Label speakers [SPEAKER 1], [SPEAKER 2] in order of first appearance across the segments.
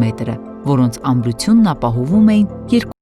[SPEAKER 1] մետրը, որոնց ամրությունն ապահովում էին 2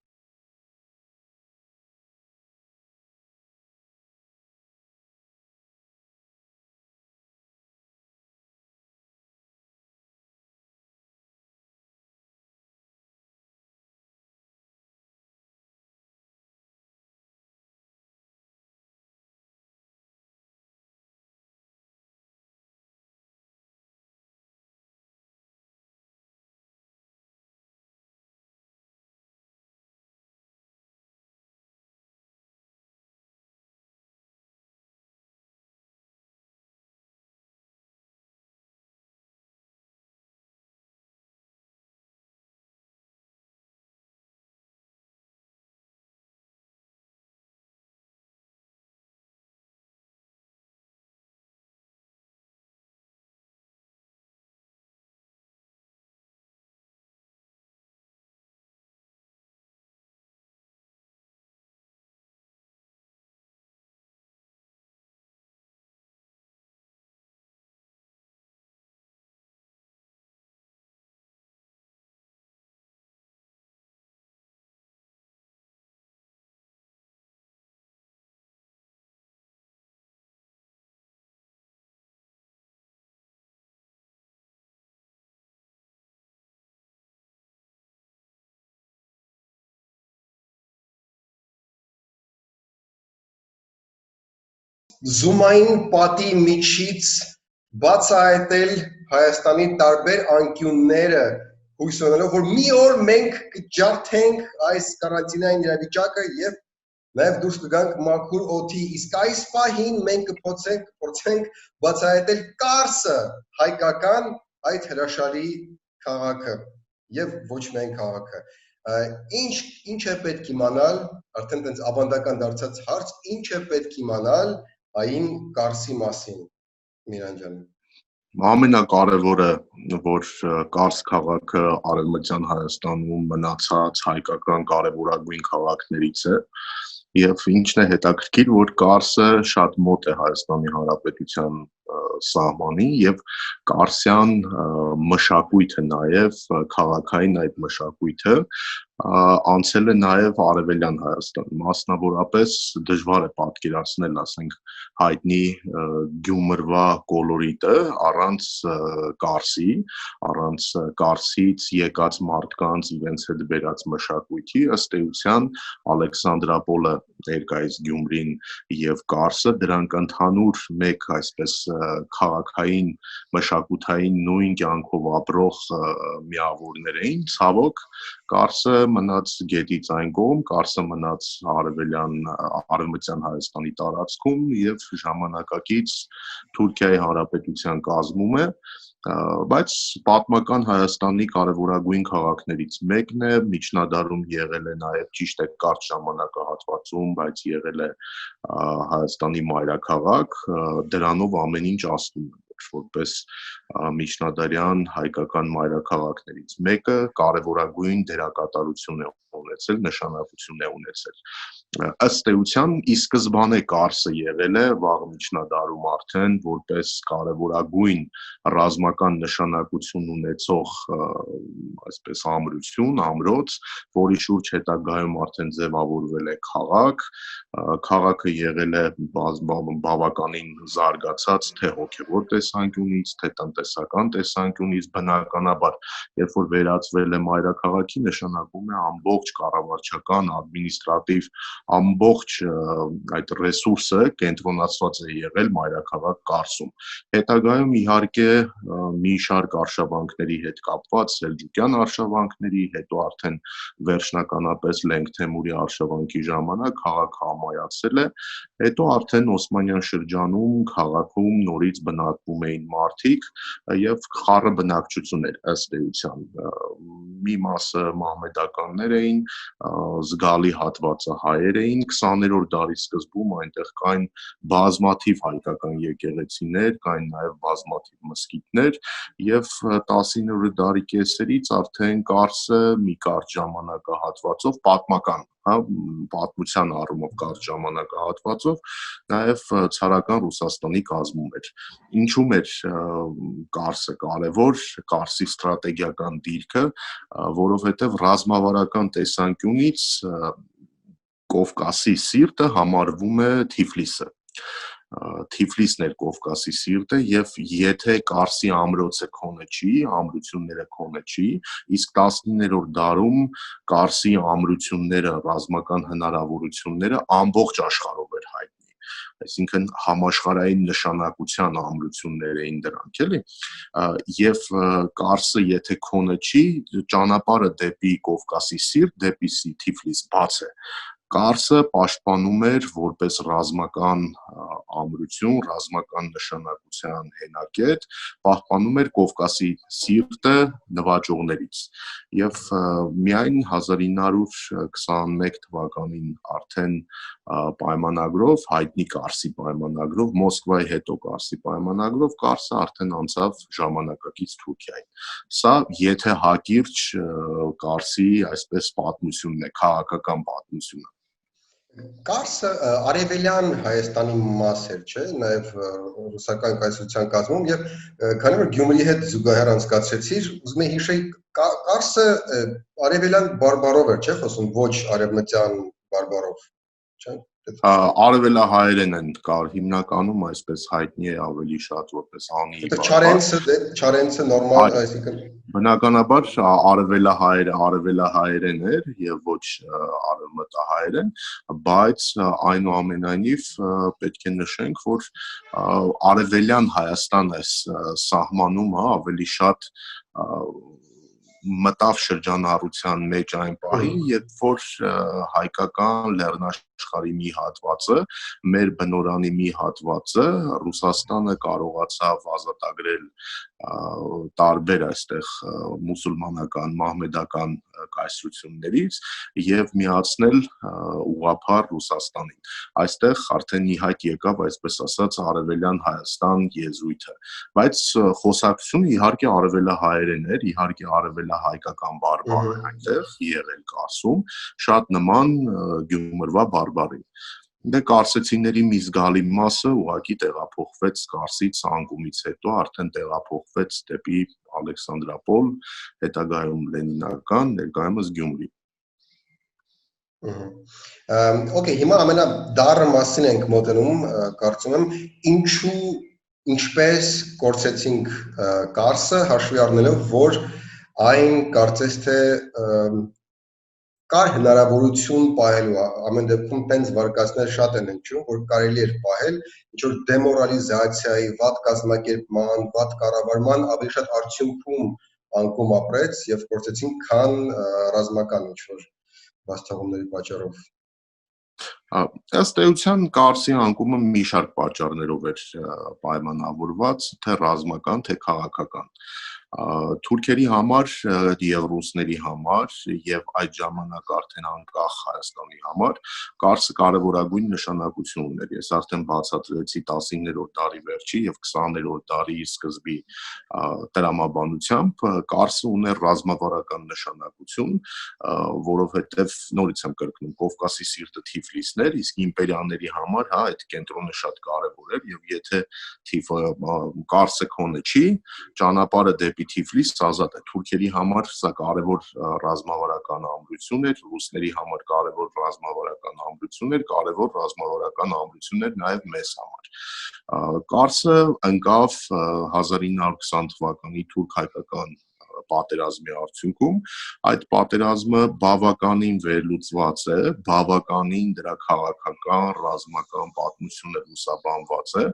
[SPEAKER 2] Զումային պատի միջից բացահայտել Հայաստանի տարբեր անկյունները հույս ունենալով, որ մի օր մենք կջարդենք այս կարանտինային իրավիճակը եւ նաեւ դուրս կգանք մաքուր օդի, իսկ այս պահին մենք կփորձենք բացահայտել Կարսը հայկական այդ հրաշալի քաղաքը եւ ոչ միայն քաղաքը։ Ինչ է պետք իմանալ, արդեն տենց ավանդական դարձած հարց, ինչ է պետք իմանալ այն Կարսի մասին, Միրան ջան։
[SPEAKER 3] Ամենակարևորը, որ Կարս քաղաքը Արևմտյան Հայաստանում մնացած հայկական կարևորագույն քաղաքներից է, եւ ինչն է հետաքրքիր, որ Կարսը շատ մոտ է Հայաստանի Հանրապետության սահմանին եւ Կարսյան մշակույթը նաեւ քաղաքային այդ մշակույթը անցել է նաեւ Արևելյան Հայաստան, մասնավորապես դժվար է պատկերացնել, ասենք, հայտնի Գյումրվա կոլորիտը առանց Կարսի, առանց Կարսից եկած մարդկանց իրենց հետ բերած մշակույթի, ըստ էության Ալեքսանդրապոլը, ներկայիս Գյումրին եւ Կարսը դրանք ընդհանուր մեկ այսպես քաղաքային մշակութային նույն կյանքով ապրող միավորներ էին, ցավոք Կարսը մնաց գետից այն կողմ, Կարսը մնաց Արևմտյան Հայաստանի տարածքում եւ ժամանակակից Թուրքիայի Հանրապետության կազմում է, բայց պատմական Հայաստանի կարևորագույն քաղաքներից մեկն է, միջնադարում եղել է նաեւ ճիշտ է կարճ ժամանակահատվածում, բայց եղել է Հայաստանի մայրաքաղաք, դրանով ամեն ինչ ասվում է, որպես միջնադարյան հայկական մայրաքաղաքներից մեկը կարևորագույն դերակատարություն է ունեցել, նշանակություն է ունեցել։ Ըստ էության ի սկզբանե Կարսը եղել է վաղ միջնադարում արդեն որպես կարևորագույն ռազմական նշանակություն ունեցող այսպես ամրություն, ամրոց, որի շուրջ հետագայում արդեն ձևավորվել է քաղաք, քաղաքը եղել է բավականին զարգացած թե հոգևոր տեսանկյունից, թե տնտեսական տեսանկյունից, բնականաբար, երբ որ վերածվել է մայրաքաղաքի, նշանակում է ամբողջ կառավարչական, ադմինիստրատիվ ամբողջ այդ ռեսուրսը կենտրոնացված է եղել մայրաքաղաք Կարսում։ Հետագայում իհարկե մի շարք արշավանքների հետ կապված սելջուկյան արշավանքների, հետո արդեն վերջնականապես Լենգ Թեմուրի արշավանքի ժամանակ քաղաքը ամայացել է, հետո արդեն Օսմանյան շրջանում քաղաքում նորից բնակվում էին մարդիկ եւ խառը բնակչություն էր ըստ էության։ Մի մասը մահմեդականներ էին, զգալի հատվածը հայեր էին, 20-րդ դարի սկզբում այնտեղ կային բազմաթիվ հայկական եկեղեցիներ, կային նաև բազմաթիվ մզկիթներ եւ 19-րդ դարի կեսերից արդեն Կարսը մի կարճ ժամանակահատվածով պատմական պատմության առումով կարճ ժամանակահատվածով նաև ցարական Ռուսաստանի կազմում էր։ Ինչու՞մ էր Կարսը կարևոր, Կարսի ստրատեգիական դիրքը, որովհետև ռազմավարական տեսանկյունից Կովկասի սիրտը համարվում է Թիֆլիսը։ Թիֆլիսն էր Կովկասի սիրտը եւ եթե Կարսի ամրոցը քոնը չի, ամրությունները քոնը չի, իսկ 19-րդ դարում Կարսի ամրությունները, ռազմական հնարավորությունները ամբողջ աշխարհով էր հայտնի։ Այսինքն համաշխարհային նշանակության ամրություններ էին դրանք, էլի, եւ Կարսը եթե քոնը չի, ճանապարհը դեպի Կովկասի սիրտ, դեպի Թիֆլիս բաց է։ Կարսը պաշտպանում էր որպես ռազմական ամրություն, ռազմական նշանակության հենակետ, պահպանում էր Կովկասի սիրտը նվաճողներից։ Եվ միայն 1921 թվականին արդեն պայմանագրով, հայտնի Կարսի պայմանագրով, Մոսկվայի հետո Կարսի պայմանագրով, Կարսը արդեն անցավ ժամանակակից Թուրքիային։ Սա եթե հակիրճ Կարսի այսպես պատմությունն է, քաղաքական պատմությունը։
[SPEAKER 2] Կարսը արևելյան Հայաստանի մաս էր, չէ՞, նաև ռուսական կայսրության կազմում եւ քանի որ Գյումրիի հետ զուգահեռ անցկացրեցիր, ուզում եմ հիշեի Կարսը արևելյան բարբարով էր, չէ՞, խոսում, ոչ արևմտյան բարբարով, չէ՞։
[SPEAKER 3] Արևելահայերեն են կար հիմնականում այսպես հայտնի է ավելի շատ որպես անի
[SPEAKER 2] Չարենցը նորմալ, այսինքն
[SPEAKER 3] բնականաբար արևելահայերեն էր եւ ոչ արևմտահայերեն, բայց այնուամենայնիվ պետք է նշենք, որ արևելյան Հայաստանը սահմանում ավելի շատ մտավ շրջանառության մեջ այն պահին, երբ որ հայկական լեռնաշխարհի մի հատվածը, մեր բնորանի մի հատվածը Ռուսաստանը կարողացավ ազատագրել տարբեր այստեղ մուսուլմանական, մահմեդական կայսրություններից եւ միացնել ուղղափառ Ռուսաստանին։ Այստեղ արդեն իհայտ եկավ, այսպես ասած, արևելյան Հայաստան եզրույթը, բայց խոսակցությունը իհարկե արևելահայերեն էր, իհարկե արևելահայկական բարբառ էր այնտեղ եղել Կարսում, շատ նման Գյումրվա բարբառին։ Դե կարսեցիների մի զգալի մասը ուղղակի տեղափոխվեց Կարսից անկումից հետո, արդեն տեղափոխվեց դեպի Ալեքսանդրապոլ, հետագայում Լենինական, ներկայումս Գյումրի։
[SPEAKER 2] Okay, հիմա ամենադառը մասին ենք մոտենում, կարծում եմ, ինչպես կորցեցինք Կարսը, հաշվի առնելով, որ այն կարծես թե կար հնարավորություն պահելու, ամեն դեպքում տենց վարկածներ շատ են ընկճում, որ կարելի էր պահել, ինչ-որ դեմորալիզացիայի, վատ կազմակերպման, վատ կառավարման ավելի շատ արդյունքում անկում ապրեց եւ կորցեցինք, քան ռազմական ինչ-որ բացթողումների պատճառով։
[SPEAKER 3] Ըստ էության Կարսի անկումը մի շարք պատճառներով էր պայմանավորված, թե ռազմական, թե քաղաքական։ Թուրքերի համար եւ ռուսների համար եւ այդ ժամանակ արդեն անկախ Հայաստանի համար Կարսը կարևորագույն նշանակություն ուներ։ Ես արդեն բացատրեցի 19-րդ դարի վերջի եւ 20-րդ դարի սկզբի տրամաբանությամբ Կարսը ուներ ռազմավարական նշանակություն, որովհետեւ նորից եմ կրկնում, Կովկասի սիրտը Թիֆլիսն էր, իսկ իմպերիաների համար, հա, այդ կենտրոնը շատ կարևոր էր եւ եթե Կարսը քոնը չի, ճանապարհը դեպի Թիֆլիս ազատ է։ Թուրքերի համար սա կարևոր ռազմավարական ամրություն էր, ռուսների համար կարևոր ռազմավարական ամրություն էր, կարևոր ռազմավարական ամրություն էր նաև մեզ համար։ Կարսը ընկավ 1920 թվականի թուրք-հայկական պատերազմի արդյունքում, այդ պատերազմը բավականին վերլուծված է, բավականին դրա քաղաքական, ռազմական պատմությունը լուսաբանված է,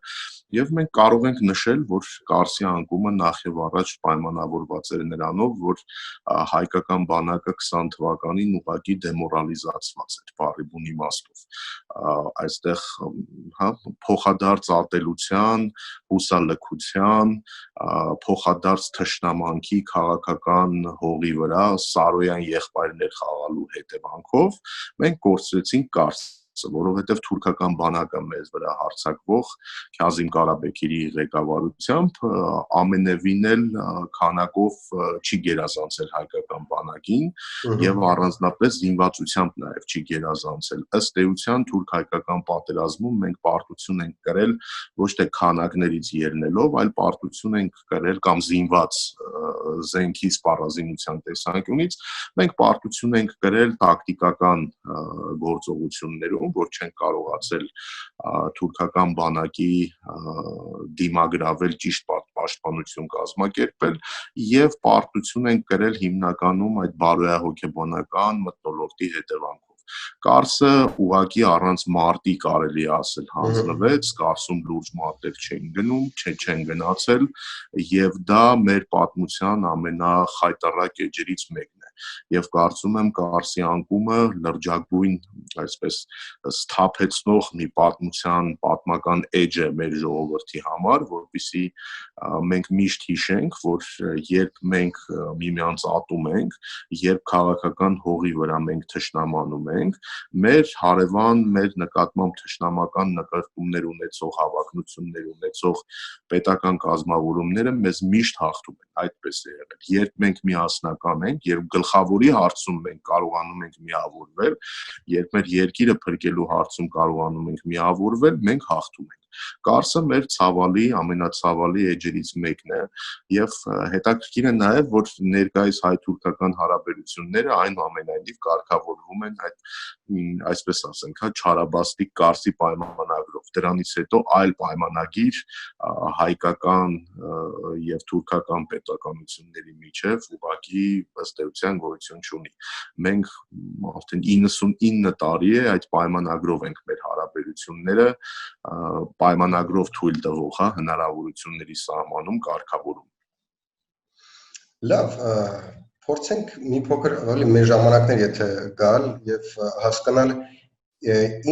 [SPEAKER 3] եւ մենք կարող ենք նշել, որ Կարսի անկումը նախ եւ առաջ պայմանավորված էր նրանով, որ հայկական բանակը 20 թվականին ուղղակի դեմորալիզացված էր բառի բուն իմաստով։ Այստեղ հա փոխադարձ ատելության, հուսալքության, փոխադարձ թշնամանքի քաղաքական հողի վրա Սարոյան եղբայրներ խաղալու հետևանքով մենք կորցրեցինք Կարսը։ որովհետև թուրքական բանակը մեզ վրա հարձակվող Քազիմ Ղարաբեկիրի ղեկավարությամբ ամենևին էլ քանակով չի գերազանցել հայկական բանակին եւ առանձնապես զինվածությամբ նաեւ չի գերազանցել։ Ըստ էության թուրք-հայկական պատերազմում մենք պարտություն ենք կրել ոչ թե քանակներից ելնելով, այլ պարտություն ենք կրել կամ զինված զենքի սպառազինության տեսանկյունից մենք պարտություն ենք կրել տակտիկական գործողություններում, որ չեն կարողացել թուրքական բանակի դիմագրավել ճիշտ պաշտպանություն կազմակերպել եւ պարտություն են կրել հիմնականում այդ բարոյահոգեբանական մթնոլորտի հետևանքով։ Կարսը ուղղակի առանց մարտի կարելի է ասել հանձնվեց, Կարսում լուրջ մարտեր չեն գնում, չեն գնացել եւ դա մեր պատմության ամենախայտառակ էջերից մեկն է։ Եվ կարծում եմ Կարսի անկումը լրջագույն, այսպես սթափեցնող մի պատմական էջ է մեր ժողովրդի համար, որպեսզի մենք միշտ հիշենք, որ երբ մենք միմյանց ատում ենք, երբ քաղաքական հողի վրա մենք թշնամանում ենք, մեր հարևան, մեր նկատմամբ թշնամական նկարտումներ ունեցող հավակնություններ ունեցող պետական կազմավորումները մեզ միշտ հաղթում են, այդպես է եղել։ Երբ մենք միասնական ենք, երբ գլխավորի հարցում մենք կարողանում ենք միավորվել, երբ մեր երկիրը փրկելու հարցում կարողանում ենք միավորվել, մենք հաղթում ենք։ Կարսը մեր ցավալի, ամենացավալի էջերից մեկն է եւ հետաքրքիր է նաեւ, որ ներկայիս հայ-թուրքական հարաբերությունները այնուամենայնիվ կարգավորվում են այսպես ասենք, չարաբաստիկ Կարսի պայմանագրով։ Դրանից հետո այլ պայմանագիր հայկական եւ թուրքական պետականությունների միջև ուղղակի ըստ էության գոյություն չունի։ Մենք արդեն 99 տարի է այդ պայմանագրով ենք մեր հարաբերությունները պայմանագրով թույլ տվող հնարավորությունների սահմանում կարգավորում։
[SPEAKER 2] Լավ, փորձենք մի փոքր ավելի մեր ժամանակներ եթե գալ եւ հասկանալ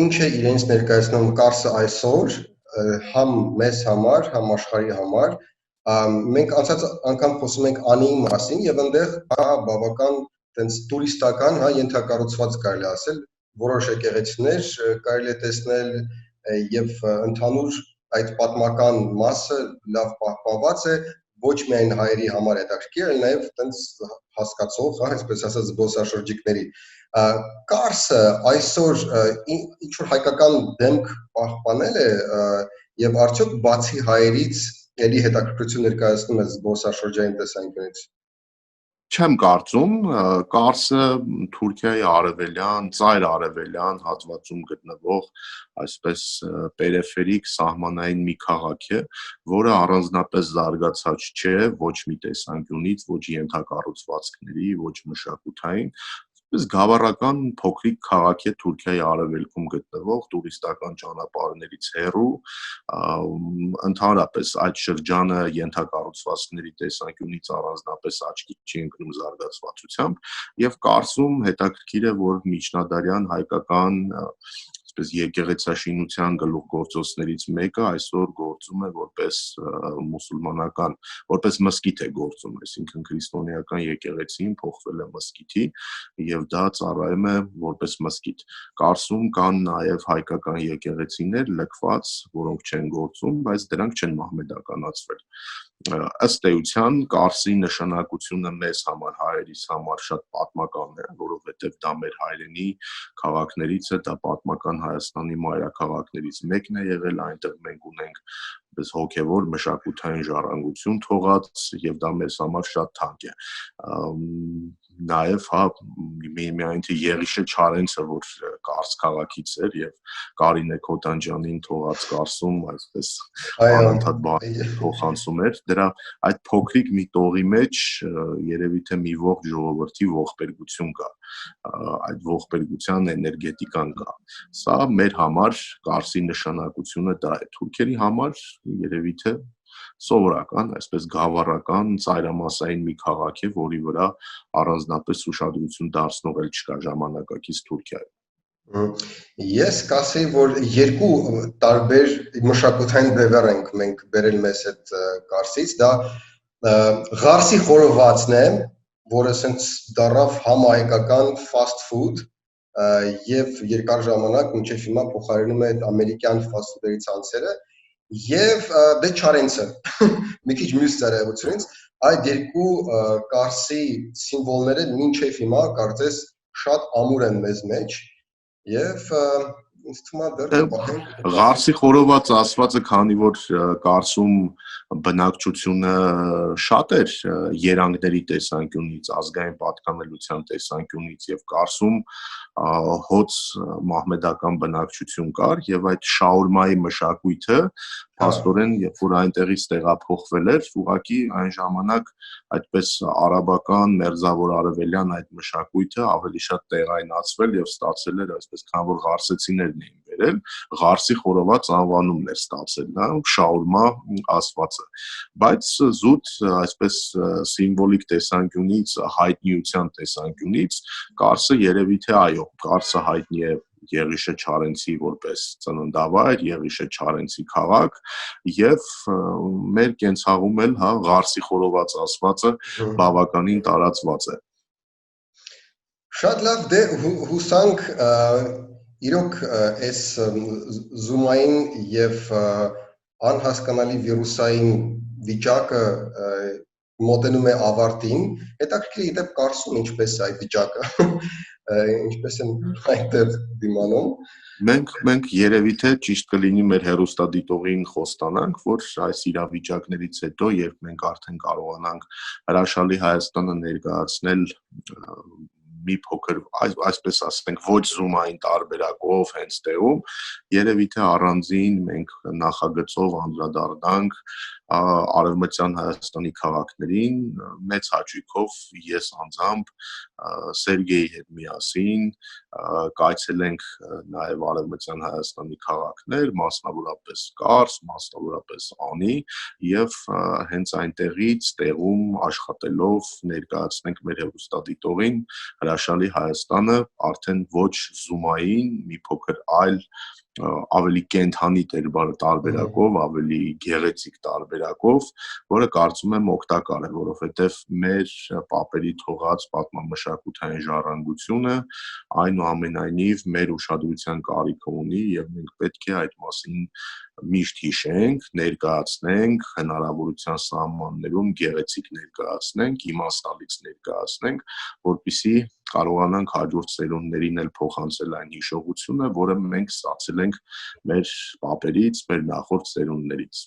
[SPEAKER 2] ինչ է իրենց ներկայացնում Կարսը այսօր համ մեզ համար, համ աշխարհի համար։ Մենք անցած անգամ խոսում ենք Անիի մասին եւ այնտեղ բավական տենց տուրիստական, ենթակառուցված կարելի ասել, որոշ եկեղեցիներ կարելի է տեսնել եւ ընդհանուր այդ պատմական մասը լավ պահպանված է ոչ միայն հայերի համար հետաքրքիր, այլ նաեւ տենց հասկացող, այսպես ասած զբոսաշրջիկների։ Կարսը այսօր ինչ որ հայկական դեմք պահպանել է եւ արդյոք բացի հայերից ելի հետաքրքրություն ներկայացնում է զբոսաշրջային տեսանկյունից։
[SPEAKER 3] Չեմ կարծում, Կարսը Թուրքիայի արևելյան, ծայր արևելյան հատվածում գտնվող այսպես պերիֆերիկ սահմանային մի քաղաք է, որը առանձնապես զարգացած չէ ոչ մի տեսանկյունից, ոչ ենթակառուցվածքների, ոչ մշակութային, Իսկ գավառական փոքրիկ քաղաք է Թուրքիայի արևելքում գտնվող տուրիստական ճանապարհներից հեռու, ընդհանրապես այդ շրջանը ենթակառուցվածքների տեսանկյունից առանձնապես աչքի չի ընկնում զարգացվածությամբ եւ Կարսում հետաքրքիր է, որ միջնադարյան հայկական եկեղեցաշինության գլուխգործոցներից մեկը այսօր գործում է որպես մուսուլմանական, որպես մզկիթ է գործում, այսինքն քրիստոնեական եկեղեցին փոխվել է մզկիթի եւ դա ծառայում է որպես մզկիթ։ Կարսում կան նաեւ հայկական եկեղեցիներ լքված, որոնք չեն գործում, բայց դրանք չեն մահմեդականացվել։ Ըստ էության Կարսի նշանակությունը մեզ համար, հայերիս համար շատ պատմական է, որովհետև դա մեր հայրենի քաղաքներից է, դա պատմական Հայաստանի մայրաքաղաքներից մեկն է եղել, այնտեղ մենք ունենք հոգևոր մշակութային ժառանգություն թողած եւ դա մեզ համար շատ թանկ է։ Նաեւ միայն թե Եղիշե Չարենցը, որ Կարս քաղաքից էր եւ Կարինե Քոթանջյանին թողած Կարսում այսպես անընդհատ փոխանցում էր, դրա այդ փոքրիկ մի տողի մեջ երևի թե մի ողջ ժողովրդի ողբերգություն կա, այդ ողբերգության էներգետիկան կա։ Սա մեր համար Կարսի նշանակությունը դա է, թուրքերի համար երևի թե սովորական, այսպես գավառական, ծայրամասային մի քաղաք է, որի վրա առանձնապես ուշադրություն դարձնող էլ չկա ժամանակակից Թուրքիայում։
[SPEAKER 2] Ես կասեի, որ երկու տարբեր մշակութային բևեռ ենք մենք բերել մեզ այդ Կարսից, դա Ղարսի խորովածն է, որը սենց դառավ համահայկական fast food, եւ երկար ժամանակ մինչեւ հիմա փոխարինում է այդ ամերիկյան ֆաստ-ֆուդերի ցանցերը եւ դե Չարենցը մի քիչ մյուս ծառայությունից այդ երկու կարսի սիմվոլները մինչեւ հիմա կարծես շատ ամուր են մեզ մեջ եւ ինձ թվում է դեռ
[SPEAKER 3] Ղարսի խորոված ասվածը, քանի որ Կարսում բնակչությունը շատ էր երանգների տեսանկյունից, ազգային պատկանելության տեսանկյունից եւ Կարսում հոց մահմեդական բնակչություն կար եւ այդ շաուրմայի մշակույթը փաստորեն երբ որ այնտեղից տեղափոխվել էր, ուղղակի այն ժամանակ այդպես արաբական, մերձավոր արևելյան այդ մշակույթը ավելի շատ տեղայնացվել եւ ստացել էր այսպես քան որ ղարսեցիներն էին վերել, ղարսի խորոված անվանումն էր ստացել, նա շաուրմա ասվածը, բայց զուտ այսպես սիմվոլիկ տեսանկյունից, հայտնիության տեսանկյունից Կարսը երևի թե այո, Կարսը հայտնի է Եղիշե Չարենցի որպես ծննդավայր, Եղիշե Չարենցի քաղաք եւ մեր կենցաղում էլ հա ղարսի խորոված ասվածը բավականին տարածված է։
[SPEAKER 2] Շատ լավ, դե հուսանք իրոք այս զումային եւ անհասկանալի վիրուսային վիճակը մոտենում է ավարտին, հետաքրքիր է դեպ Կարսում ինչպես է այդ վիճակը ինչպես են այնտեղ դիմանում
[SPEAKER 3] Մենք երևի թե ճիշտ կլինի մեր հեռուստադիտողին խոստանանք, որ այս իրավիճակներից հետո, երբ մենք արդեն կարողանանք հրաշալի Հայաստանը ներկայացնել մի փոքր այսպես ասենք ոչ զումային տարբերակով հենց տեղում երևի թե առանձին մենք նախագծով անդրադառնանք արևմտյան Հայաստանի քաղաքներին մեծ հաճույքով ես անձամբ Սերգեյի հետ միասին կայցելենք նաև արևմտյան Հայաստանի քաղաքներ, մասնավորապես Կարս, մասնավորապես Անի եւ հենց այնտեղից տեղում աշխատելով ներկայացնենք մեր հեռուստադիտողին հրաշալի Հայաստանը արդեն ոչ զումային, մի փոքր այլ ավելի կենթանի տարբերակով, ավելի գեղեցիկ տարբերակով, որը կարծում եմ օգտակար է, որովհետև մեր պապերի թողած պատմամշակութային ժառանգությունը այնուամենայնիվ մեր ուշադրության կարիքը ունի եւ մենք պետք է այդ մասին միշտ հիշենք, ներկայացնենք, հնարավորության սահմաններում գեղեցիկ ներկայացնենք, իմաստալից ներկայացնենք, որպեսզի կարողանանք հաջորդ սերունդներին էլ փոխանցել այն հիշողությունը, որը մենք ստացել ենք մեր պապերից, մեր նախորդ սերունդներից։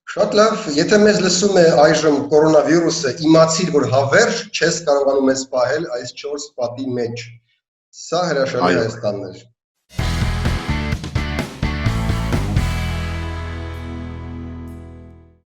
[SPEAKER 2] Շատ լավ, եթե մեզ լսում է այժմ կորոնավիրուսը, իմացիր, որ հավերժ չես կարողանում ես պահել այս 4 պատի մեջ։ Սա հրաշալի Հայաստանն էր։